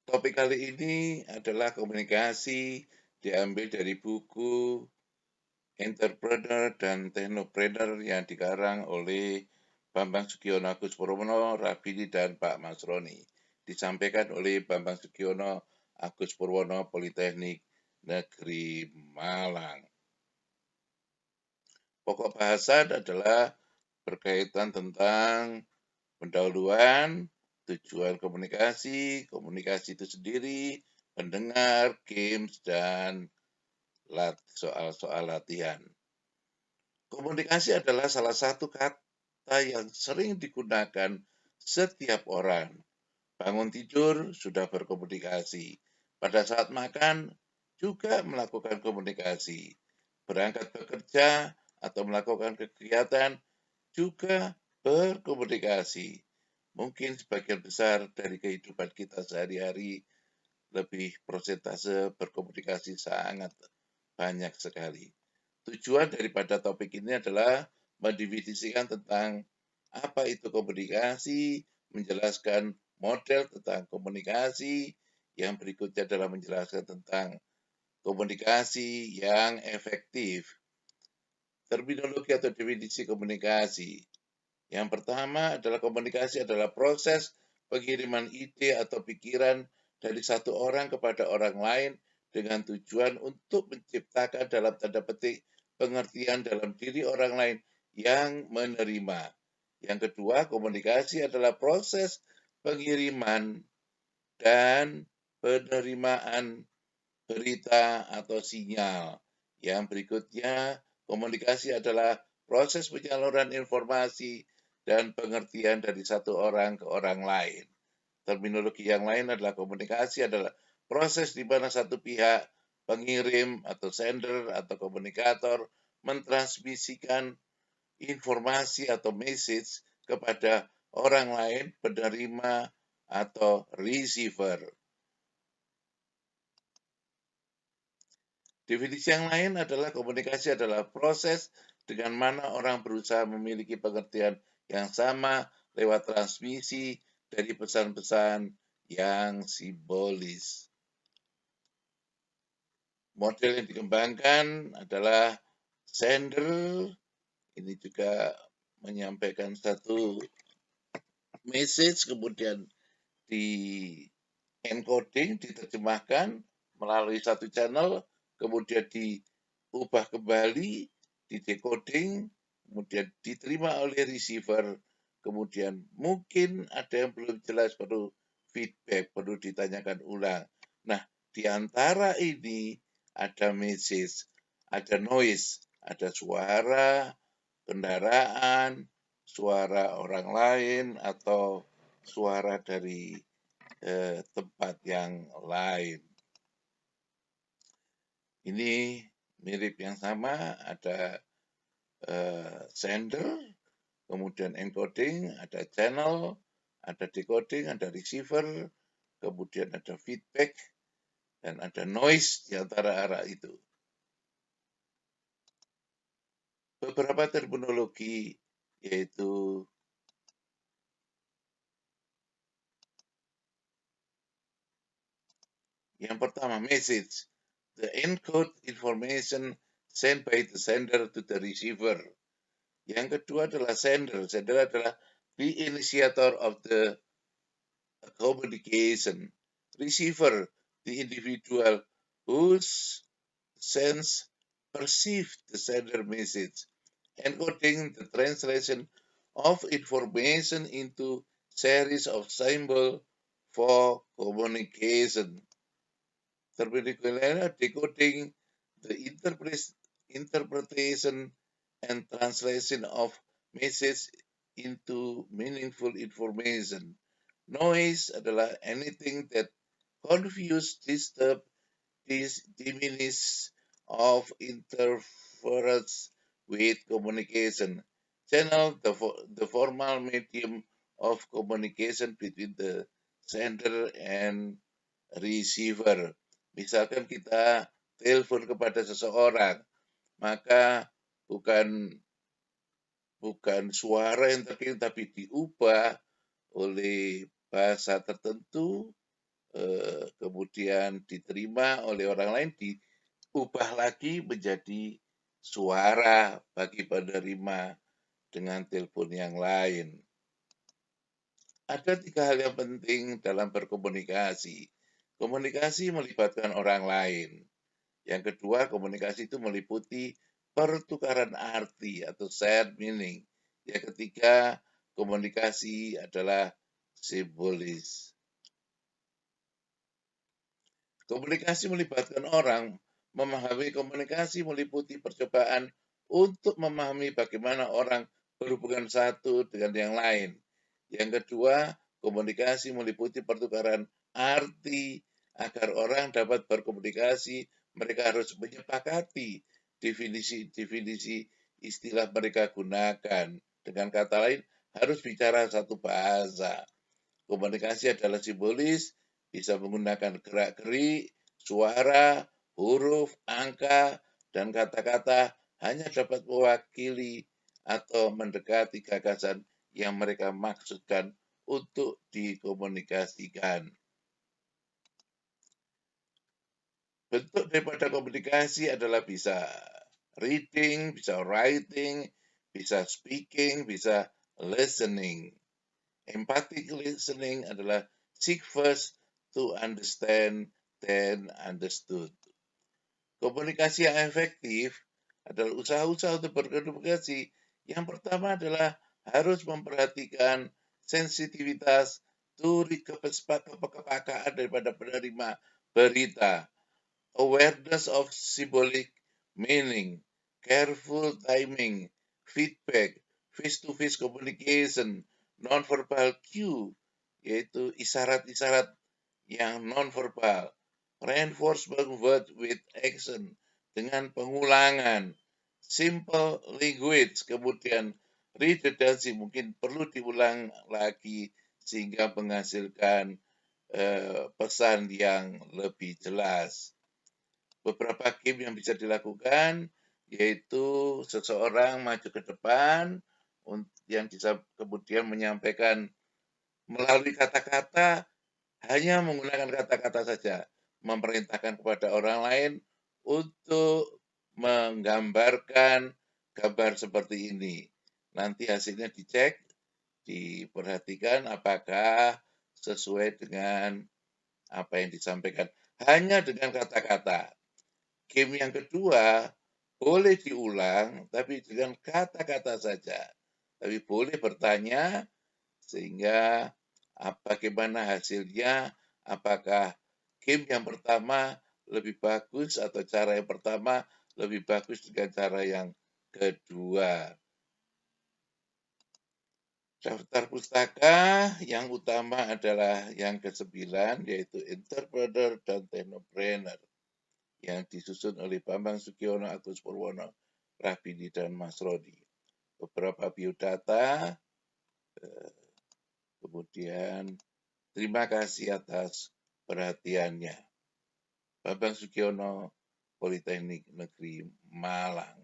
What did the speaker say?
Topik kali ini adalah komunikasi diambil dari buku Entrepreneur dan Technopreneur yang dikarang oleh Bambang Sugiono, Agus Purwono, Rabini, dan Pak Masroni. Disampaikan oleh Bambang Sugiono, Agus Purwono, Politeknik Negeri Malang. Pokok bahasan adalah berkaitan tentang pendahuluan, tujuan komunikasi, komunikasi itu sendiri, pendengar, games, dan soal-soal latihan. Komunikasi adalah salah satu kata yang sering digunakan setiap orang. Bangun tidur sudah berkomunikasi. Pada saat makan juga melakukan komunikasi. Berangkat bekerja atau melakukan kegiatan juga berkomunikasi. Mungkin sebagian besar dari kehidupan kita sehari-hari lebih persentase berkomunikasi sangat banyak sekali. Tujuan daripada topik ini adalah mendefinisikan tentang apa itu komunikasi, menjelaskan model tentang komunikasi, yang berikutnya adalah menjelaskan tentang komunikasi yang efektif. Terminologi atau definisi komunikasi. Yang pertama adalah komunikasi adalah proses pengiriman ide atau pikiran dari satu orang kepada orang lain dengan tujuan untuk menciptakan dalam tanda petik pengertian dalam diri orang lain yang menerima. Yang kedua, komunikasi adalah proses pengiriman dan penerimaan berita atau sinyal. Yang berikutnya, komunikasi adalah proses penyaluran informasi dan pengertian dari satu orang ke orang lain. Terminologi yang lain adalah komunikasi adalah proses di mana satu pihak pengirim atau sender atau komunikator mentransmisikan informasi atau message kepada orang lain, penerima atau receiver. Definisi yang lain adalah komunikasi adalah proses dengan mana orang berusaha memiliki pengertian yang sama lewat transmisi dari pesan-pesan yang simbolis. Model yang dikembangkan adalah sender, ini juga menyampaikan satu message, kemudian di encoding, diterjemahkan melalui satu channel, kemudian diubah kembali, di decoding, kemudian diterima oleh receiver, kemudian mungkin ada yang belum jelas, perlu feedback, perlu ditanyakan ulang. Nah, di antara ini ada message, ada noise, ada suara kendaraan, suara orang lain, atau suara dari tempat yang lain. Ini mirip yang sama, ada sender, kemudian encoding, ada channel, ada decoding, ada receiver, kemudian ada feedback, dan ada noise di antara arah itu. Beberapa terminologi yaitu yang pertama, message. The encode information sent by the sender to the receiver. Yang kedua adalah sender. Sender adalah the initiator of the communication. Receiver, the individual who sends, perceive the sender message. Encoding, the translation of information into series of symbols for communication. Terminologi decoding, the interpretation and translation of message into meaningful information. Noise adalah anything that confuse, disturb, diminish of interference with communication. Channel, the formal medium of communication between the sender and receiver. Misalkan kita telepon kepada seseorang, maka bukan suara yang terkirim, tapi diubah oleh bahasa tertentu kemudian diterima oleh orang lain, diubah lagi menjadi suara bagi penerima dengan telepon yang lain. Ada 3 hal yang penting dalam berkomunikasi. Komunikasi melibatkan orang lain. Yang kedua, komunikasi itu meliputi pertukaran arti atau shared meaning. Yang ketiga, komunikasi adalah simbolis. Komunikasi melibatkan orang. Memahami komunikasi meliputi percobaan untuk memahami bagaimana orang berhubungan satu dengan yang lain. Yang kedua, komunikasi meliputi pertukaran arti. Agar orang dapat berkomunikasi, mereka harus menyepakati definisi-definisi istilah mereka gunakan. Dengan kata lain, harus bicara satu bahasa. Komunikasi adalah simbolis, bisa menggunakan gerak-gerik, suara, huruf, angka, dan kata-kata hanya dapat mewakili atau mendekati gagasan yang mereka maksudkan untuk dikomunikasikan. Bentuk daripada komunikasi adalah bisa reading, bisa writing, bisa speaking, bisa listening. Empathic listening adalah seek first to understand, then understood. Komunikasi yang efektif adalah usaha-usaha untuk berkomunikasi. Yang pertama adalah harus memperhatikan sensitivitas, turi kepekaan daripada penerima berita, awareness of symbolic meaning, careful timing, feedback, face-to-face communication, non-verbal cue, yaitu isyarat-isyarat yang non-verbal, reinforcement word with action, dengan pengulangan, simple language, kemudian redundancy, mungkin perlu diulang lagi sehingga menghasilkan pesan yang lebih jelas. Beberapa game yang bisa dilakukan yaitu seseorang maju ke depan yang bisa kemudian menyampaikan melalui kata-kata, hanya menggunakan kata-kata saja, memerintahkan kepada orang lain untuk menggambarkan gambar seperti ini. Nanti hasilnya dicek, diperhatikan apakah sesuai dengan apa yang disampaikan. Hanya dengan kata-kata. Game yang kedua boleh diulang, tapi dengan kata-kata saja. Tapi boleh bertanya sehingga bagaimana hasilnya, apakah game yang pertama lebih bagus atau cara yang pertama lebih bagus dengan cara yang kedua. Daftar pustaka yang utama adalah yang ke-9, yaitu Entrepreneur dan Technopreneur, yang disusun oleh Bambang Sukiono, Agus Purwono, Rahbini, dan Mas Rodi. Beberapa biodata, kemudian terima kasih atas perhatiannya. Bambang Sukiono, Politeknik Negeri Malang.